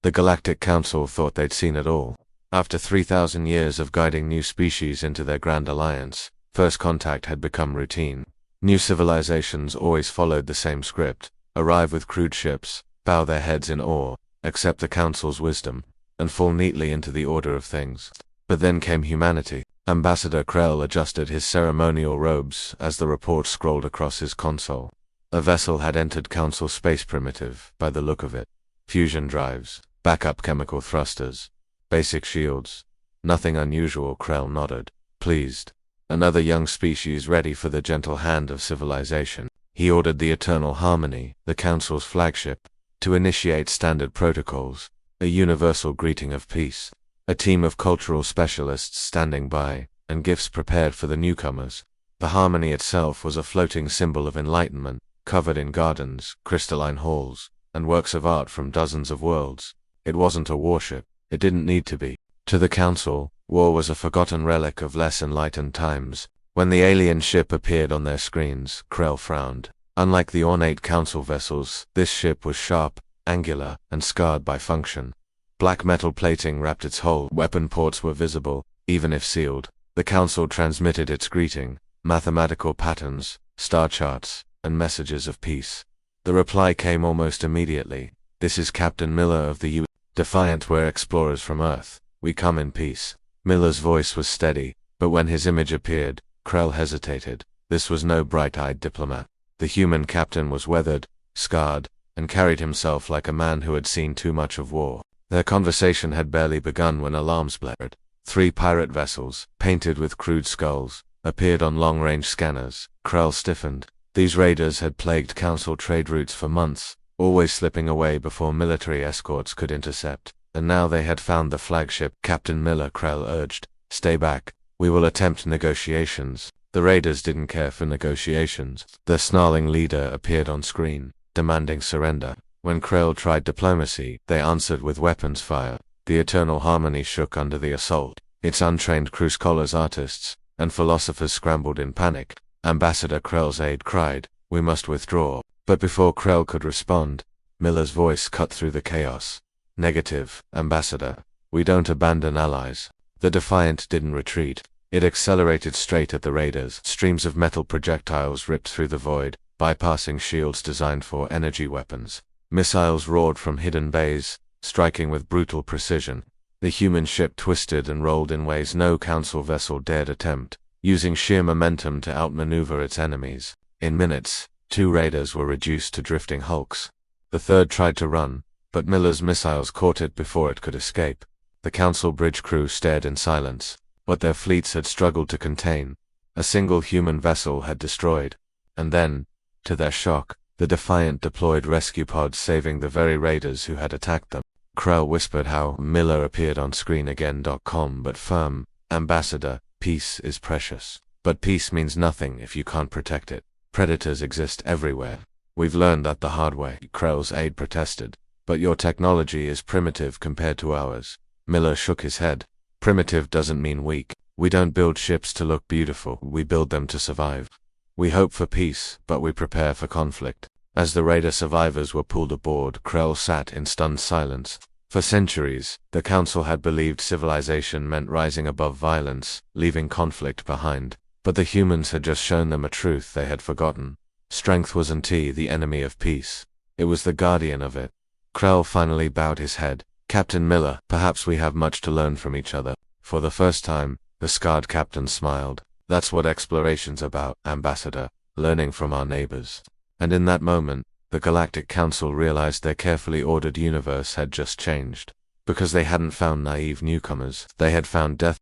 The Galactic Council thought they'd seen it all. After 3,000 years of guiding new species into their grand alliance, first contact had become routine. New civilizations always followed the same script: arrive with crude ships, bow their heads in awe, accept the Council's wisdom, and fall neatly into the order of things. But then came humanity. Ambassador Krell adjusted his ceremonial robes as the report scrolled across his console. A vessel had entered Council space primitive, by the look of it. Fusion drives, backup chemical thrusters, basic shields. Nothing unusual, Krell nodded, pleased. Another young species ready for the gentle hand of civilization. He ordered the Eternal Harmony, the Council's flagship, to initiate standard protocols, a universal greeting of peace. A team of cultural specialists standing by, and gifts prepared for the newcomers. The Harmony itself was a floating symbol of enlightenment, covered in gardens, crystalline halls, and works of art from dozens of worlds. It wasn't a warship. It didn't need to be. To the Council, war was a forgotten relic of less enlightened times. When the alien ship appeared on their screens, Krell frowned. Unlike the ornate Council vessels, this ship was sharp, angular, and scarred by function. Black metal plating wrapped its hull. Weapon ports were visible, even if sealed. The Council transmitted its greeting, mathematical patterns, star charts, and messages of peace. The reply came almost immediately. This is Captain Miller of the U. Defiant, we're explorers from Earth. We come in peace. Miller's voice was steady, but when his image appeared, Krell hesitated. This was no bright-eyed diplomat. The human captain was weathered, scarred, and carried himself like a man who had seen too much of war. Their conversation had barely begun when alarms blared. 3 pirate vessels, painted with crude skulls, appeared on long-range scanners. Krell stiffened. These raiders had plagued Council trade routes for months, always slipping away before military escorts could intercept. And now they had found the flagship. Captain Miller, Krell urged, stay back. We will attempt negotiations. The raiders didn't care for negotiations. Their snarling leader appeared on screen, demanding surrender. When Krell tried diplomacy, they answered with weapons fire. The Eternal Harmony shook under the assault. Its untrained crew, scholars, artists, and philosophers scrambled in panic. Ambassador Krell's aide cried, we must withdraw. But before Krell could respond, Miller's voice cut through the chaos. Negative, Ambassador. We don't abandon allies. The Defiant didn't retreat. It accelerated straight at the raiders. Streams of metal projectiles ripped through the void, bypassing shields designed for energy weapons. Missiles roared from hidden bays, striking with brutal precision. The human ship twisted and rolled in ways no Council vessel dared attempt, using sheer momentum to outmaneuver its enemies. In minutes, 2 raiders were reduced to drifting hulks. The third tried to run, but Miller's missiles caught it before it could escape. The Council bridge crew stared in silence. What their fleets had struggled to contain, a single human vessel had destroyed. And then, to their shock, the Defiant deployed rescue pods, saving the very raiders who had attacked them. Krell whispered how Miller appeared on screen again. Calm but firm. Ambassador, peace is precious. But peace means nothing if you can't protect it. Predators exist everywhere. We've learned that the hard way, Krell's aide protested. But your technology is primitive compared to ours. Miller shook his head. Primitive doesn't mean weak. We don't build ships to look beautiful, we build them to survive. We hope for peace, but we prepare for conflict. As the raider survivors were pulled aboard, Krell sat in stunned silence. For centuries, the Council had believed civilization meant rising above violence, leaving conflict behind. But the humans had just shown them a truth they had forgotten. Strength wasn't the enemy of peace. It was the guardian of it. Krell finally bowed his head. Captain Miller, perhaps we have much to learn from each other. For the first time, the scarred captain smiled. That's what exploration's about, Ambassador, learning from our neighbors. And in that moment, the Galactic Council realized their carefully ordered universe had just changed. Because they hadn't found naive newcomers, they had found death.